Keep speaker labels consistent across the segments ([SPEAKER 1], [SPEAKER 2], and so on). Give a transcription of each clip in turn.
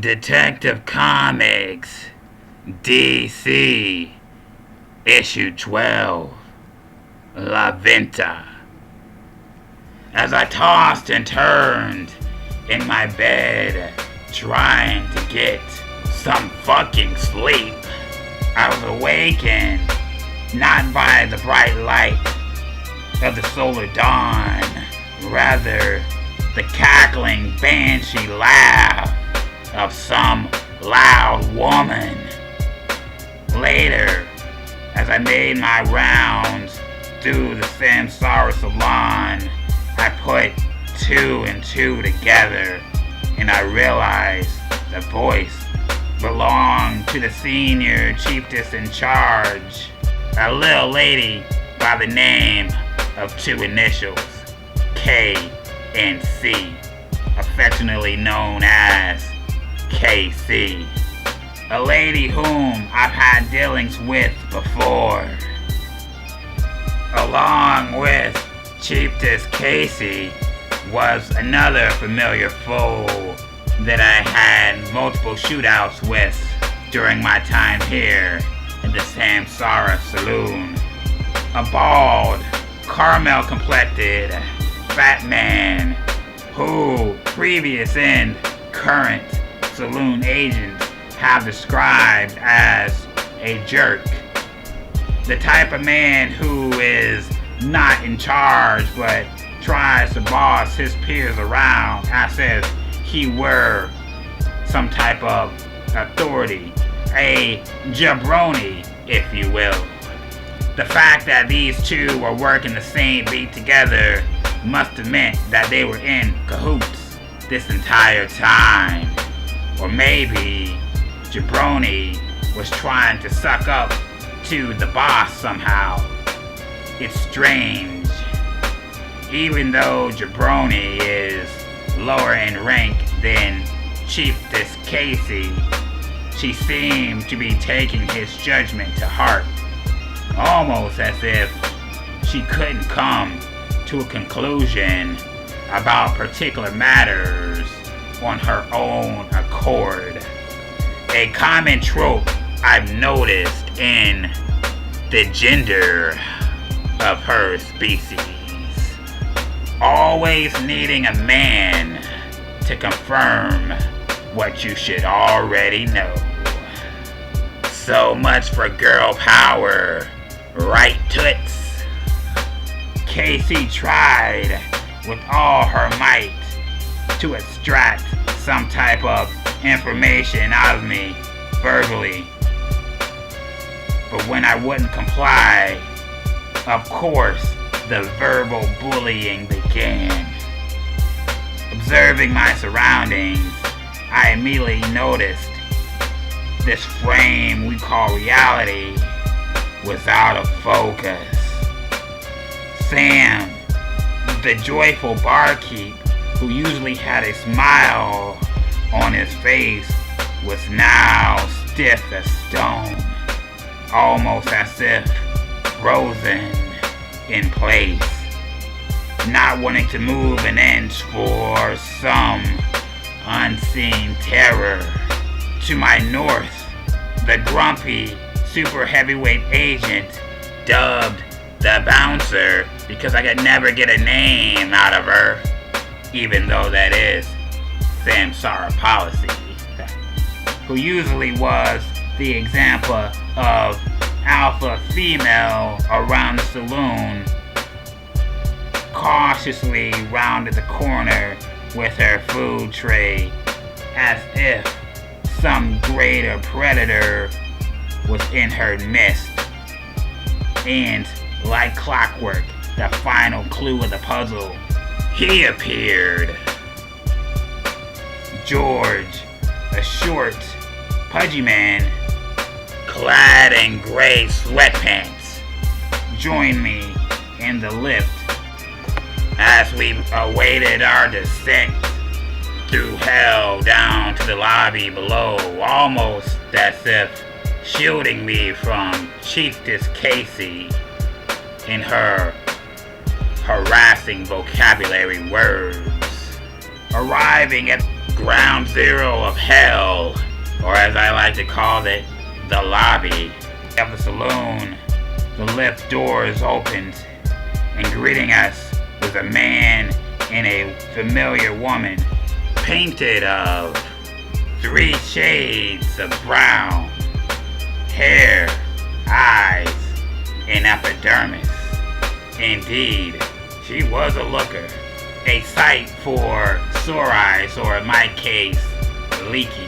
[SPEAKER 1] Detective Comics DC Issue 12 La Venta. As I tossed and turned in my bed trying to get some fucking sleep, I was awakened not by the bright light of the solar dawn, rather the cackling banshee laugh of some loud woman. Later, as I made my rounds through the Samsara salon, I put two and two together, and I realized the voice belonged to the senior chiefess in charge, a little lady by the name of two initials, K and C, affectionately known as KC. A lady whom I've had dealings with before. Along with Chiefess Casey was another familiar foe that I had multiple shootouts with during my time here in the Samsara Saloon. A bald, caramel-complected, fat man who previous and current saloon agents have described as a jerk. The type of man who is not in charge but tries to boss his peers around as if he were some type of authority, a jabroni, if you will. The fact that these two were working the same beat together must have meant that they were in cahoots this entire time. Or maybe Jabroni was trying to suck up to the boss somehow. It's strange. Even though Jabroni is lower in rank than Chiefess Casey, she seemed to be taking his judgment to heart, almost as if she couldn't come to a conclusion about particular matters on her own accord. A common trope I've noticed in the gender of her species. Always needing a man to confirm what you should already know. So much for girl power, right toots? Casey tried with all her might to extract some type of information out of me verbally. But when I wouldn't comply, of course, the verbal bullying began. Observing my surroundings, I immediately noticed this frame we call reality was out of focus. Sam, the joyful barkeep who usually had a smile on his face, was now stiff as stone, almost as if frozen in place, not wanting to move an inch for some unseen terror. To my north, the grumpy, super heavyweight agent, dubbed the Bouncer because I could never get a name out of her, even though that is Samsara policy, who usually was the example of alpha female around the saloon, cautiously rounded the corner with her food tray as if some greater predator was in her midst. And like clockwork, the final clue of the puzzle, he appeared. George, a short, pudgy man, clad in gray sweatpants, joined me in the lift as we awaited our descent through hell down to the lobby below, almost as if shielding me from Chiefess Casey in her harassing vocabulary words. Arrived arriving at ground zero of hell, or as I like to call it, the lobby of the saloon. The lift doors opened, and greeting us was a man and a familiar woman, painted of 3 shades of brown, hair, eyes, and epidermis. Indeed, she was a looker, a sight for sore eyes, or in my case, leaky.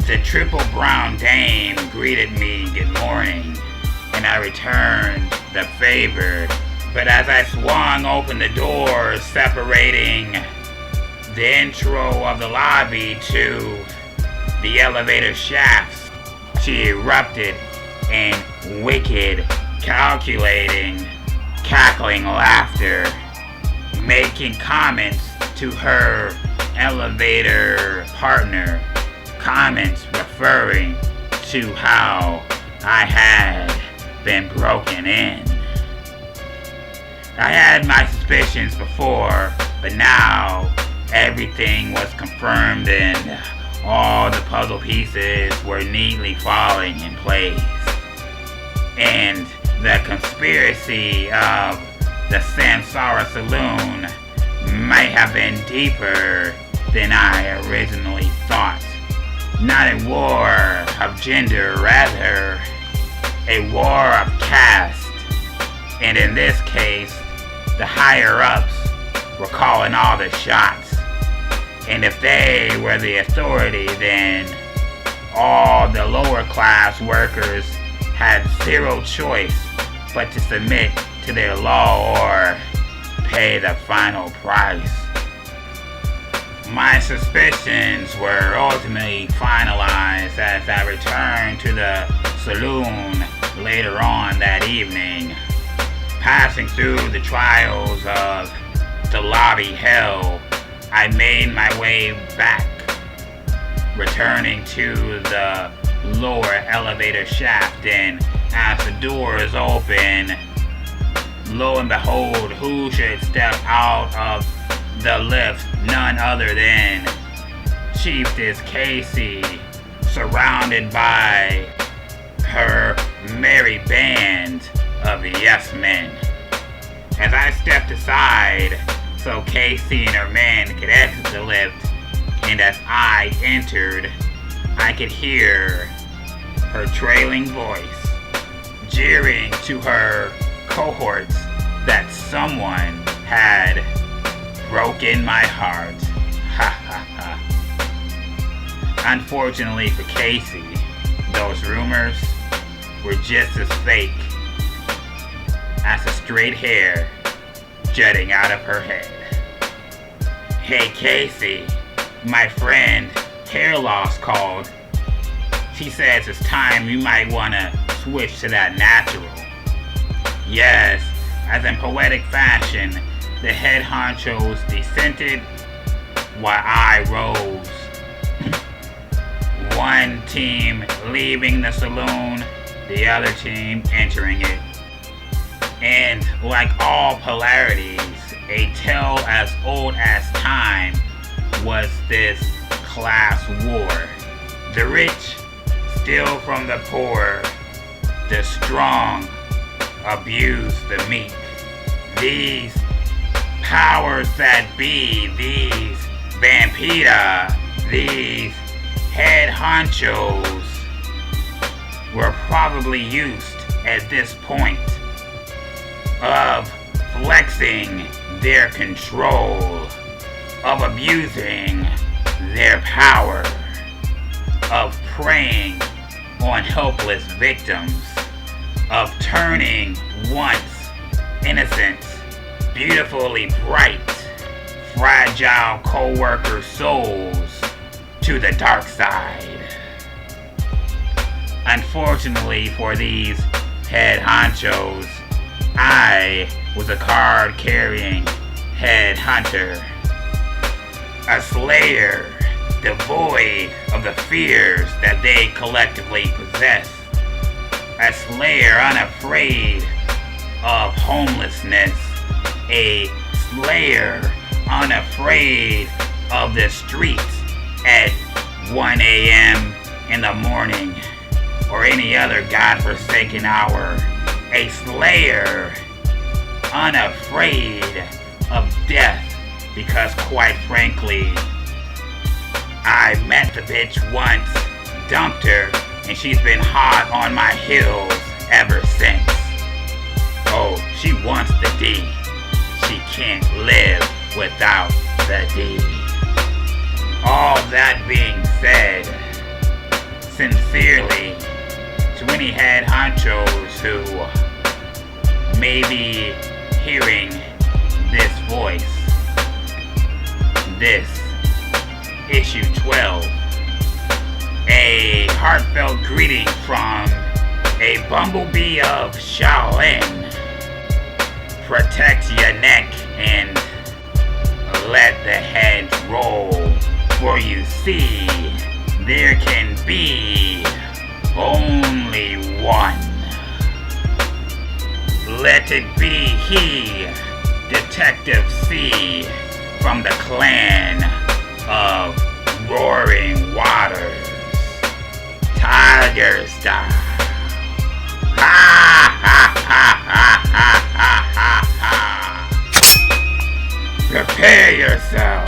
[SPEAKER 1] The triple brown dame greeted me good morning, and I returned the favor. But as I swung open the doors separating the intro of the lobby to the elevator shafts, she erupted in wicked, calculating, cackling laughter, making comments to her elevator partner, comments referring to how I had been broken in. I had my suspicions before, but now everything was confirmed and all the puzzle pieces were neatly falling in place. And the conspiracy of the Samsara Saloon might have been deeper than I originally thought. Not a war of gender, rather a war of caste. And in this case, the higher-ups were calling all the shots. And if they were the authority, then all the lower-class workers had zero choice but to submit to their law or pay the final price. My suspicions were ultimately finalized as I returned to the saloon later on that evening. Passing through the trials of the lobby hell, I made my way back, returning to the lower elevator shaft, and as the doors open, lo and behold, who should step out of the lift? None other than Chieftess Casey, surrounded by her merry band of yes men. As I stepped aside so Casey and her men could exit the lift, and as I entered, I could hear her trailing voice jeering to her cohorts that someone had broken my heart. Ha ha ha. Unfortunately for Casey, those rumors were just as fake as the straight hair jutting out of her head. Hey Casey, my friend Hair Loss called. She says it's time you might want to switch to that natural. Yes, as in poetic fashion, the head honchos descended while I rose. One team leaving the saloon, the other team entering it. And like all polarities, a tale as old as time was this class war. The rich steal from the poor, the strong abuse the meek. These powers that be, these vampira, these head honchos were probably used at this point of flexing their control, of abusing their power, of preying on helpless victims, of turning once innocent, beautifully bright, fragile co-worker souls to the dark side. Unfortunately for these head honchos, I was a card-carrying head hunter, a slayer devoid of the fears that they collectively possess, a slayer unafraid of homelessness, a slayer unafraid of the streets at 1 a.m. in the morning or any other godforsaken hour. A slayer, unafraid of death, because quite frankly, I met the bitch once, dumped her, and she's been hot on my heels ever since. Oh, she wants the D. She can't live without the D. All that being said, sincerely, to any head honchos who may be hearing this voice, this issue 12, a heartfelt greeting from a bumblebee of Shaolin. Protect your neck and let the heads roll, for you see, there can be only one. Let it be he, Detective C, from the clan of Roaring Waters, Tiger style. Ha ha ha ha ha ha ha ha. Prepare yourself.